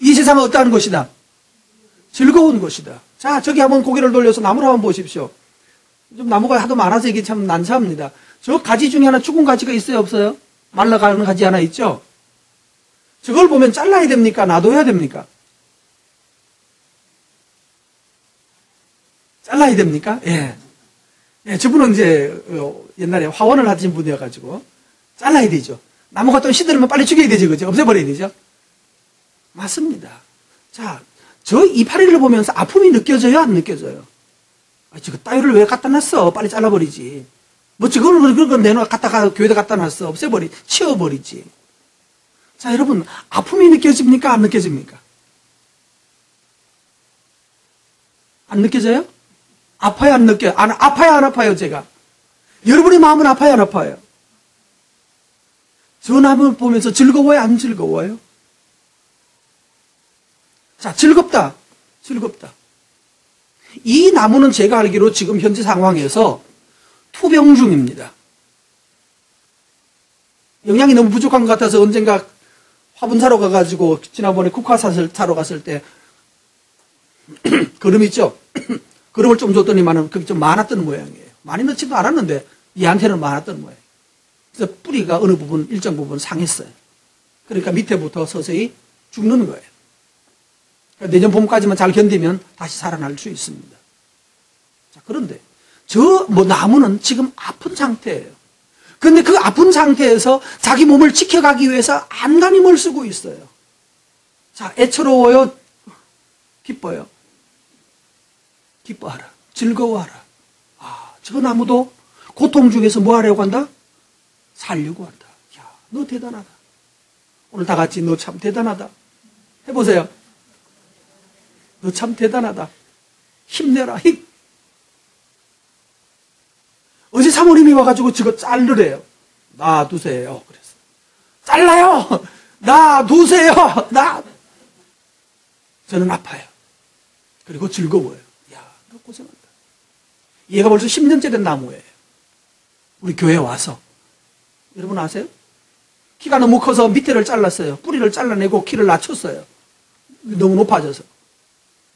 S1: 이 세상은 어떠한 것이다? 즐거운 것이다. 자, 저기 한번 고개를 돌려서 나무를 한번 보십시오. 좀 나무가 하도 많아서 이게 참 난처합니다. 저 가지 중에 하나 죽은 가지가 있어요, 없어요? 말라가는 가지 하나 있죠? 저걸 보면 잘라야 됩니까? 놔둬야 됩니까? 잘라야 됩니까? 예. 예, 저분은 이제 옛날에 화원을 하신 분이어가지고 잘라야 되죠. 나무가 또 시들으면 빨리 죽여야 되죠, 그죠? 없애버려야 되죠? 맞습니다. 자, 저 이파리를 보면서 아픔이 느껴져요, 안 느껴져요? 아, 저거 따위를 왜 갖다 놨어? 빨리 잘라버리지. 뭐 저걸 내놔 갖다가 교회에 갖다 놨어? 치워버리지. 자, 여러분, 아픔이 느껴집니까? 안 느껴집니까? 안 느껴져요? 아파요, 안 느껴요? 아파요, 안 아파요, 제가? 여러분의 마음은 아파요, 안 아파요? 저 나무 보면서 즐거워요, 안 즐거워요? 자, 즐겁다. 즐겁다. 이 나무는 제가 알기로 지금 현재 상황에서 투병 중입니다. 영양이 너무 부족한 것 같아서 언젠가 화분 사러 가가지고 지난번에 국화 사러 갔을 때 거름 있죠? 거름을 좀 줬더니만은 그게 좀 많았던 모양이에요. 많이 넣지도 않았는데 얘한테는 많았던 모양이에요. 그래서 뿌리가 어느 부분, 일정 부분 상했어요. 그러니까 밑에부터 서서히 죽는 거예요. 내년 봄까지만 잘 견디면 다시 살아날 수 있습니다. 자, 그런데 나무는 지금 아픈 상태예요. 그런데 그 아픈 상태에서 자기 몸을 지켜가기 위해서 안간힘을 쓰고 있어요. 자, 애처로워요? 기뻐요? 기뻐하라. 즐거워하라. 아, 저 나무도 고통 중에서 뭐 하려고 한다? 살려고 한다. 야, 너 대단하다. 오늘 다 같이 너 참 대단하다. 해보세요. 너 참 대단하다. 힘내라, 힘. 어제 사모님이 와가지고 저거 자르래요. 놔두세요. 그래서. 잘라요! 놔두세요! 저는 아파요. 그리고 즐거워요. 야, 고생한다. 얘가 벌써 10년째 된 나무예요. 우리 교회에 와서. 여러분 아세요? 키가 너무 커서 밑에를 잘랐어요. 뿌리를 잘라내고 키를 낮췄어요. 너무 높아져서.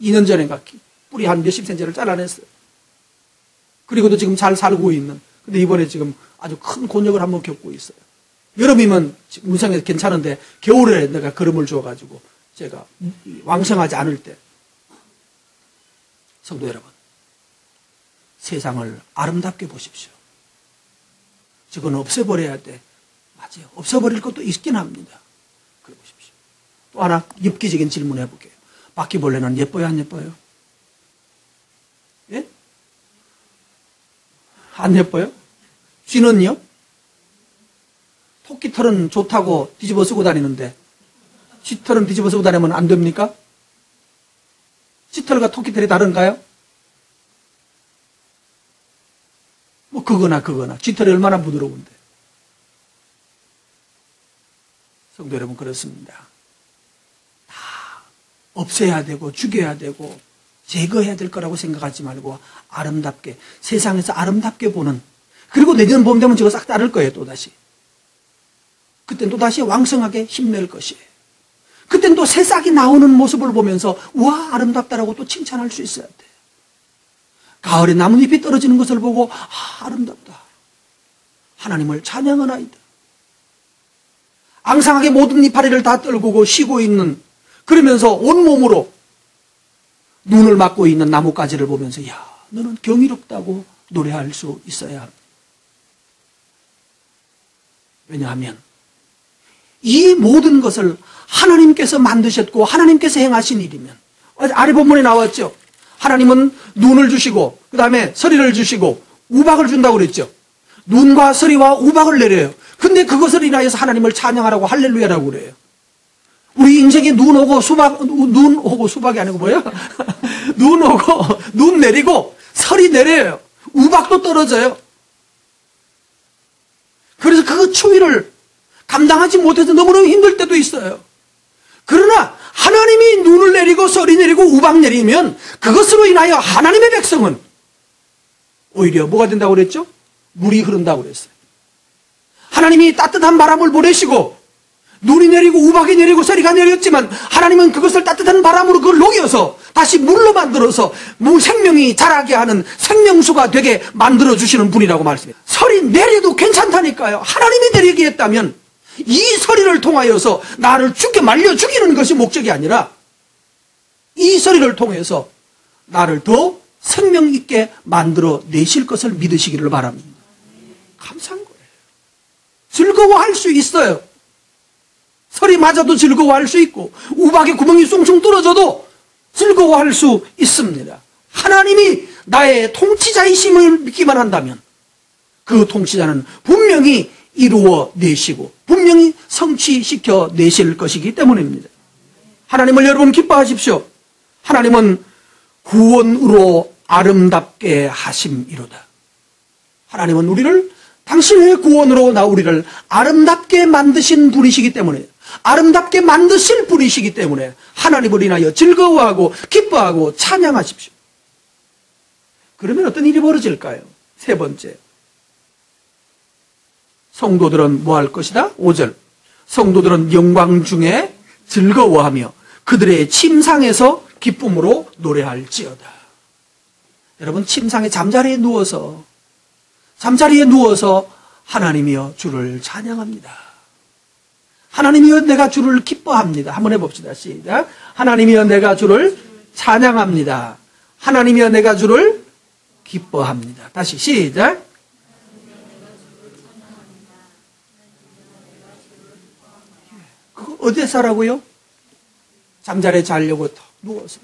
S1: 2년 전인가 뿌리 한 몇십 센치를 잘라냈어요. 그리고도 지금 잘 살고 있는. 근데 이번에 지금 아주 큰 곤욕을 한번 겪고 있어요. 여름이면 문상에서 괜찮은데 겨울에 내가 거름을 주어가지고 제가 왕성하지 않을 때. 성도 여러분, 세상을 아름답게 보십시오. 저건 없애버려야 돼. 맞아요. 없애버릴 것도 있긴 합니다. 그래 보십시오. 또 하나 엽기적인 질문 해볼게요. 바퀴벌레는 예뻐요, 안 예뻐요? 예? 안 예뻐요? 쥐는요? 토끼 털은 좋다고 뒤집어 쓰고 다니는데 쥐 털은 뒤집어 쓰고 다니면 안 됩니까? 쥐 털과 토끼 털이 다른가요? 뭐 그거나 쥐 털이 얼마나 부드러운데. 성도 여러분, 그렇습니다. 다 없애야 되고 죽여야 되고 제거해야 될 거라고 생각하지 말고 아름답게, 세상에서 아름답게 보는, 그리고 내년 봄 되면 저거 싹 따를 거예요. 또다시. 그땐 또다시 왕성하게 힘낼 것이에요. 그땐 또 새싹이 나오는 모습을 보면서 우와 아름답다라고 또 칭찬할 수 있어야 돼. 가을에 나뭇잎이 떨어지는 것을 보고 아름답다. 하나님을 찬양하나이다. 앙상하게 모든 이파리를 다 떨구고 쉬고 있는, 그러면서 온몸으로 눈을 막고 있는 나뭇가지를 보면서 야, 너는 경이롭다고 노래할 수 있어야 합니다. 왜냐하면 이 모든 것을 하나님께서 만드셨고 하나님께서 행하신 일이면, 아래 본문에 나왔죠. 하나님은 눈을 주시고 그 다음에 서리를 주시고 우박을 준다고 그랬죠. 눈과 서리와 우박을 내려요. 근데 그것을 인하여서 하나님을 찬양하라고 할렐루야라고 그래요. 우리 인생에 눈 오고 수박이 아니고 뭐야? 눈 오고 눈 내리고 서리 내려요. 우박도 떨어져요. 그래서 그 추위를 감당하지 못해서 너무너무 힘들 때도 있어요. 그러나 하나님이 눈을 내리고 서리 내리고 우박 내리면 그것으로 인하여 하나님의 백성은 오히려 뭐가 된다고 그랬죠? 물이 흐른다고 그랬어요. 하나님이 따뜻한 바람을 보내시고 눈이 내리고 우박이 내리고 서리가 내렸지만 하나님은 그것을 따뜻한 바람으로 그걸 녹여서 다시 물로 만들어서 생명이 자라게 하는 생명수가 되게 만들어주시는 분이라고 말씀해요. 서리 내려도 괜찮다니까요. 하나님이 내리게 했다면 이 서리를 통하여서 나를 말려 죽이는 것이 목적이 아니라 이 서리를 통해서 나를 더 생명 있게 만들어 내실 것을 믿으시기를 바랍니다. 감사한 거예요. 즐거워할 수 있어요. 서리 맞아도 즐거워할 수 있고 우박에 구멍이 숭숭 뚫어져도 즐거워할 수 있습니다. 하나님이 나의 통치자이심을 믿기만 한다면 그 통치자는 분명히 이루어 내시고 분명히 성취시켜 내실 것이기 때문입니다. 하나님을 여러분 기뻐하십시오. 하나님은 구원으로 아름답게 하심이로다. 하나님은 우리를 당신의 구원으로 우리를 아름답게 만드신 분이시기 때문에, 아름답게 만드실 분이시기 때문에 하나님을 인하여 즐거워하고 기뻐하고 찬양하십시오. 그러면 어떤 일이 벌어질까요? 세 번째, 성도들은 뭐 할 것이다? 5절, 성도들은 영광 중에 즐거워하며 그들의 침상에서 기쁨으로 노래할지어다. 여러분, 침상에 잠자리에 누워서 하나님이여 주를 찬양합니다. 하나님이여 내가 주를 기뻐합니다. 한번 해봅시다. 시작. 하나님이여 내가 주를 찬양합니다. 하나님이여 내가 주를 기뻐합니다. 다시 시작. 그거 어디서 하라고요? 잠자리에 자려고 누워서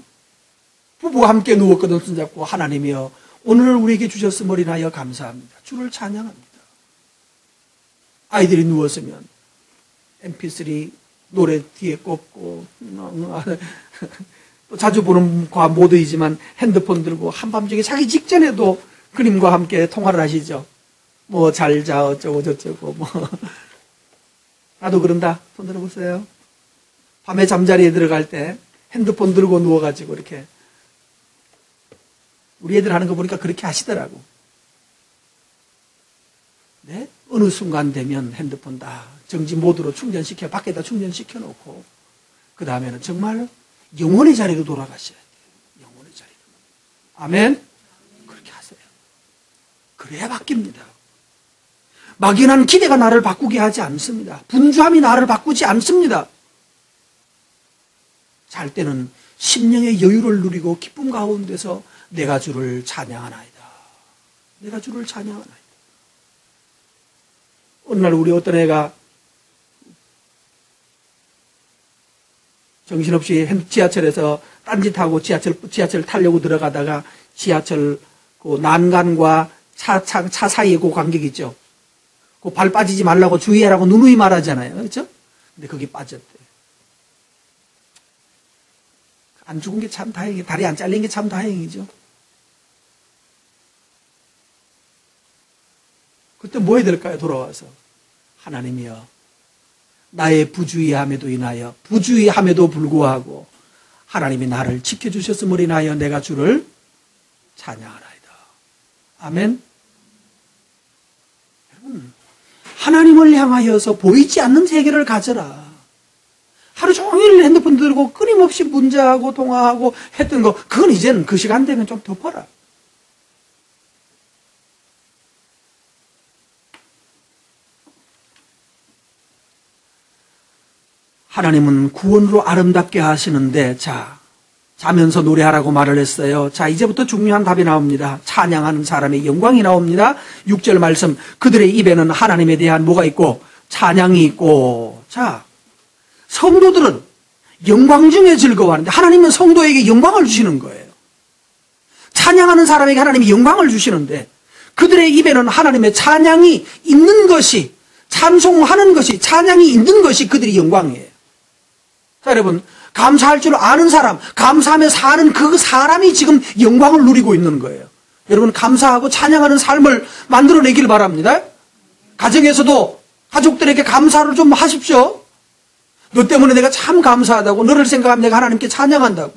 S1: 부부가 함께 누웠거든. 손잡고 하나님이여 오늘 우리에게 주셨음을 인하여 감사합니다. 주를 찬양합니다. 아이들이 누웠으면 mp3 노래 뒤에 꽂고 또 자주 보는 과 모두이지만 핸드폰 들고 한밤중에 자기 직전에도 그림과 함께 통화를 하시죠. 뭐 잘 자 어쩌고 저쩌고 뭐 나도 그런다. 손 들어보세요. 밤에 잠자리에 들어갈 때 핸드폰 들고 누워가지고 이렇게 우리 애들 하는 거 보니까 그렇게 하시더라고. 네? 어느 순간 되면 핸드폰 다 정지 모드로 충전시켜, 밖에다 충전시켜 놓고, 그 다음에는 정말 영혼의 자리로 돌아가셔야 돼요. 영혼의 자리로. 아멘? 그렇게 하세요. 그래야 바뀝니다. 막연한 기대가 나를 바꾸게 하지 않습니다. 분주함이 나를 바꾸지 않습니다. 잘 때는 심령의 여유를 누리고 기쁨 가운데서 내가 주를 찬양하나이다. 내가 주를 찬양하나이다. 어느 날 우리 어떤 애가 정신없이 지하철에서 딴짓하고 지하철 타려고 들어가다가 지하철 그 난간과 차 사이에 그 간격 있죠. 그 발 빠지지 말라고 주의하라고 누누이 말하잖아요. 그렇죠? 근데 거기 빠졌대. 안 죽은 게 참 다행이에요. 다리 안 잘린 게 참 다행이죠. 그때 뭐 해야 될까요? 돌아와서. 하나님이여, 나의 부주의함에도 인하여, 부주의함에도 불구하고 하나님이 나를 지켜주셨음을 인하여 내가 주를 찬양하나이다. 아멘. 여러분, 하나님을 향하여서 보이지 않는 세계를 가져라. 하루 종일 핸드폰 들고 끊임없이 문자하고 통화하고 했던 거, 그건 이제는 그 시간 되면 좀 덮어라. 하나님은 구원으로 아름답게 하시는데, 자면서 노래하라고 말을 했어요. 이제부터 중요한 답이 나옵니다. 찬양하는 사람의 영광이 나옵니다. 6절 말씀, 그들의 입에는 하나님에 대한 뭐가 있고 찬양이 있고. 성도들은 영광 중에 즐거워하는데 하나님은 성도에게 영광을 주시는 거예요. 찬양하는 사람에게 하나님이 영광을 주시는데, 그들의 입에는 하나님의 찬양이 있는 것이, 찬송하는 것이, 찬양이 있는 것이 그들이 영광이에요. 여러분, 감사할 줄 아는 사람, 감사하며 사는 그 사람이 지금 영광을 누리고 있는 거예요. 여러분, 감사하고 찬양하는 삶을 만들어내길 바랍니다. 가정에서도 가족들에게 감사를 좀 하십시오. 너 때문에 내가 참 감사하다고, 너를 생각하면 내가 하나님께 찬양한다고.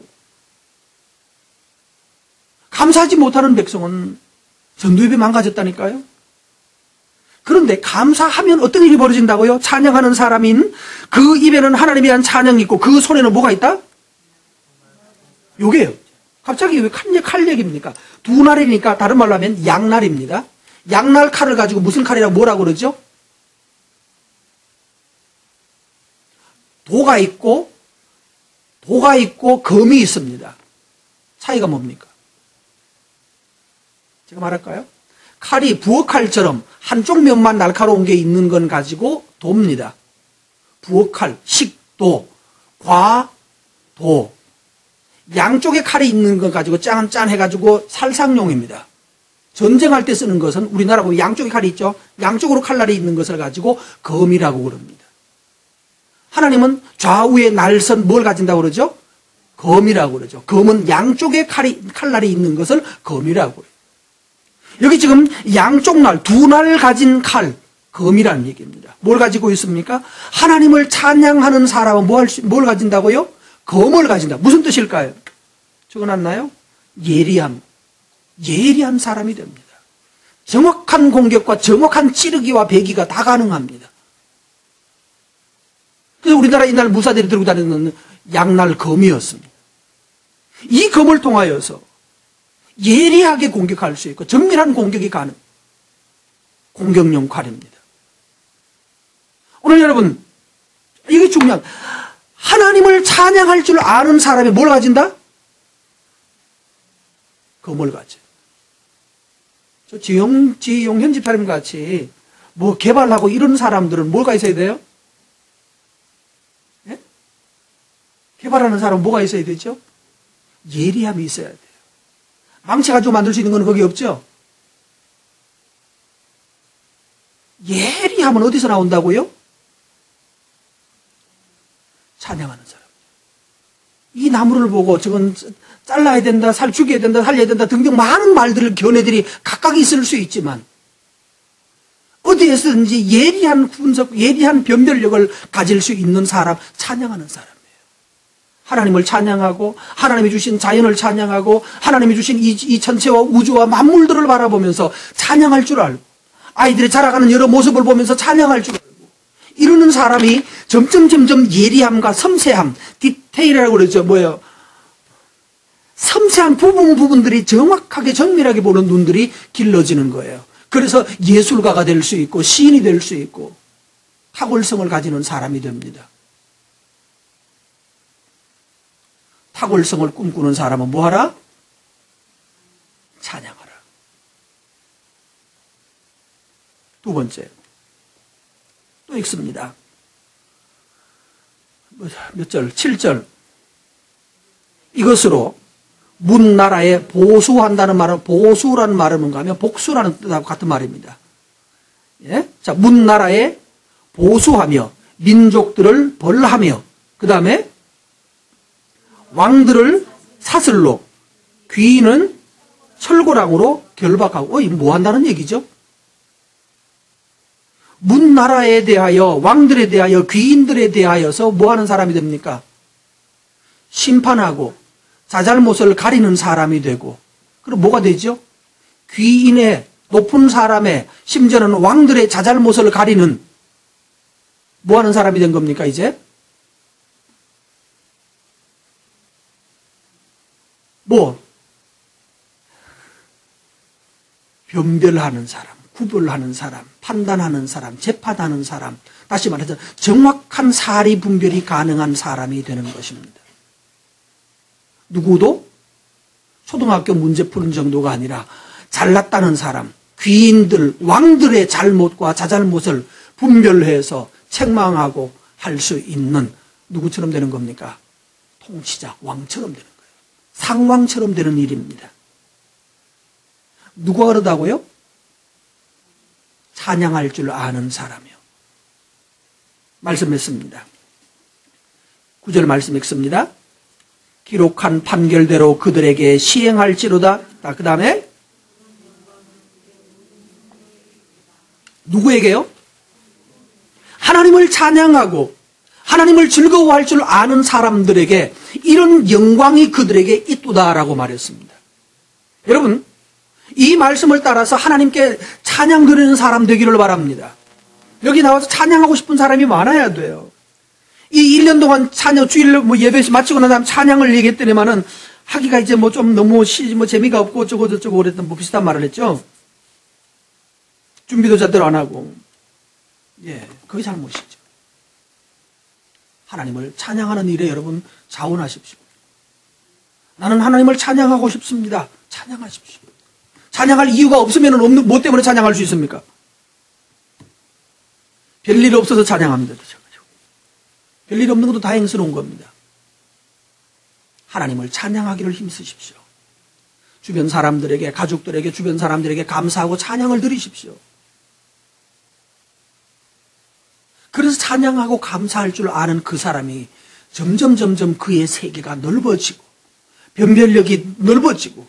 S1: 감사하지 못하는 백성은 전도예배 망가졌다니까요. 그런데 감사하면 어떤 일이 벌어진다고요? 찬양하는 사람인 그 입에는 하나님에 대한 찬양이 있고 그 손에는 뭐가 있다? 요게요. 갑자기 왜 칼 얘기입니까? 두 날이니까 다른 말로 하면 양날입니다. 양날 칼을 가지고 무슨 칼이라고 뭐라고 그러죠? 도가 있고 검이 있습니다. 차이가 뭡니까? 제가 말할까요? 칼이 부엌칼처럼 한쪽 면만 날카로운 게 있는 건 가지고 도입니다. 부엌칼, 식도, 과도. 양쪽에 칼이 있는 건 가지고 짠 해가지고 살상용입니다. 전쟁할 때 쓰는 것은 우리나라 보면 양쪽에 칼이 있죠. 양쪽으로 칼날이 있는 것을 가지고 검이라고 그럽니다. 하나님은 좌우에 날선 뭘 가진다고 그러죠? 검이라고 그러죠. 검은 양쪽에 칼날이 있는 것을 검이라고 그래요. 여기 지금 양쪽 날, 두 날 가진 칼, 검이라는 얘기입니다. 뭘 가지고 있습니까? 하나님을 찬양하는 사람은 뭘 가진다고요? 검을 가진다. 무슨 뜻일까요? 적어놨나요? 예리한 사람이 됩니다. 정확한 공격과 정확한 찌르기와 배기가 다 가능합니다. 그래서 우리나라 옛날 무사들이 들고 다니는 양날 검이었습니다. 이 검을 통하여서 예리하게 공격할 수 있고 정밀한 공격이 가능. 공격용 칼입니다. 오늘 여러분, 이게 중요한, 하나님을 찬양할 줄 아는 사람이 뭘 가진다? 검을 가져. 저 지용 현집사님 같이 뭐 개발하고 이런 사람들은 뭐가 있어야 돼요? 예? 개발하는 사람은 뭐가 있어야 되죠? 예리함이 있어야 돼요. 망치 가지고 만들 수 있는 건 거기 없죠? 예리함은 어디서 나온다고요? 찬양하는 사람. 이 나무를 보고 저건 잘라야 된다, 죽여야 된다, 살려야 된다 등등 많은 말들을 견해들이 각각 있을 수 있지만 어디에서든지 예리한 분석, 예리한 변별력을 가질 수 있는 사람, 찬양하는 사람이에요. 하나님을 찬양하고 하나님이 주신 자연을 찬양하고 하나님이 주신 이 천체와 우주와 만물들을 바라보면서 찬양할 줄 알고 아이들이 자라가는 여러 모습을 보면서 찬양할 줄 알고 이러는 사람이 점점 예리함과 섬세함, 디테일이라고 그러죠. 뭐예요? 섬세한 부분들이 정확하게 정밀하게 보는 눈들이 길러지는 거예요. 그래서 예술가가 될 수 있고 시인이 될 수 있고 탁월성을 가지는 사람이 됩니다. 탁월성을 꿈꾸는 사람은 뭐하라? 찬양하라. 두 번째, 또 읽습니다. 몇 절? 7절. 이것으로 문나라에 보수한다는 말은, 보수라는 말은 뭔가 하면 복수라는 뜻하고 같은 말입니다. 예? 자, 문나라에 보수하며 민족들을 벌하며 그 다음에 왕들을 사슬로 귀인은 철고랑으로 결박하고 이거 뭐 한다는 얘기죠? 문나라에 대하여 왕들에 대하여 귀인들에 대하여서 뭐 하는 사람이 됩니까? 심판하고 자잘못을 가리는 사람이 되고 그럼 뭐가 되죠? 귀인의 높은 사람의 심지어는 왕들의 자잘못을 가리는 뭐 하는 사람이 된 겁니까 이제? 뭐? 변별하는 사람, 구별하는 사람, 판단하는 사람, 재판하는 사람, 다시 말해서 정확한 사리 분별이 가능한 사람이 되는 것입니다. 누구도 초등학교 문제 푸는 정도가 아니라 잘났다는 사람, 귀인들, 왕들의 잘못과 자잘못을 분별해서 책망하고 할 수 있는 누구처럼 되는 겁니까? 통치자, 왕처럼 되는 거예요. 상왕처럼 되는 일입니다. 누가 그러다고요? 찬양할 줄 아는 사람이요. 말씀했습니다. 9절 말씀 읽습니다. 기록한 판결대로 그들에게 시행할지로다. 그 다음에 누구에게요? 하나님을 찬양하고 하나님을 즐거워할 줄 아는 사람들에게 이런 영광이 그들에게 있도다라고 말했습니다. 여러분, 이 말씀을 따라서 하나님께 찬양 드리는 사람 되기를 바랍니다. 여기 나와서 찬양하고 싶은 사람이 많아야 돼요. 이 1년 동안 찬양, 주일 예배 마치고 난 다음 찬양을 얘기했더니만은 하기가 이제 좀 너무 재미가 없고 어쩌고 그랬던 비슷한 말을 했죠. 준비도 제대로 안 하고. 예, 그게 잘못이죠. 하나님을 찬양하는 일에 여러분 자원하십시오. 나는 하나님을 찬양하고 싶습니다. 찬양하십시오. 찬양할 이유가 없으면 뭐 때문에 찬양할 수 있습니까? 별일 없어서 찬양합니다. 별일 없는 것도 다행스러운 겁니다. 하나님을 찬양하기를 힘쓰십시오. 주변 사람들에게, 가족들에게, 주변 사람들에게 감사하고 찬양을 드리십시오. 그래서 찬양하고 감사할 줄 아는 그 사람이 점점 그의 세계가 넓어지고 변별력이 넓어지고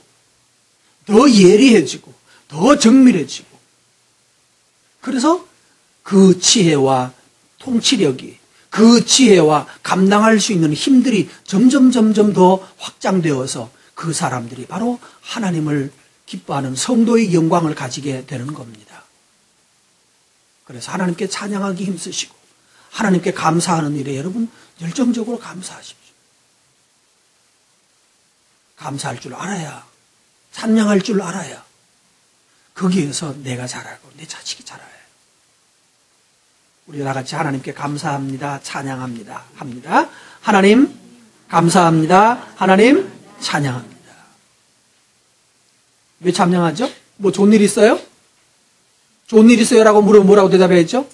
S1: 더 예리해지고 더 정밀해지고 그래서 그 지혜와 통치력이 그 지혜와 감당할 수 있는 힘들이 점점 더 확장되어서 그 사람들이 바로 하나님을 기뻐하는 성도의 영광을 가지게 되는 겁니다. 그래서 하나님께 찬양하기 힘쓰시고 하나님께 감사하는 일에 여러분 열정적으로 감사하십시오. 감사할 줄 알아야, 찬양할 줄 알아야 거기에서 내가 자라고 내 자식이 자라요. 우리 다 같이 하나님께 감사합니다, 찬양합니다 합니다. 하나님 감사합니다, 하나님 찬양합니다. 왜 찬양하죠? 뭐 좋은 일 있어요? 좋은 일 있어요? 라고 물으면 뭐라고 대답했죠?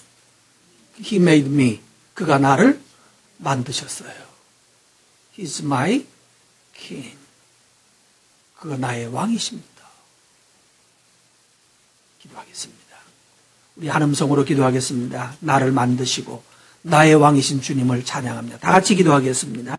S1: He made me. 그가 나를 만드셨어요. He's my king. 그가 나의 왕이십니다. 기도하겠습니다. 우리 한 음성으로 기도하겠습니다. 나를 만드시고 나의 왕이신 주님을 찬양합니다. 다 같이 기도하겠습니다.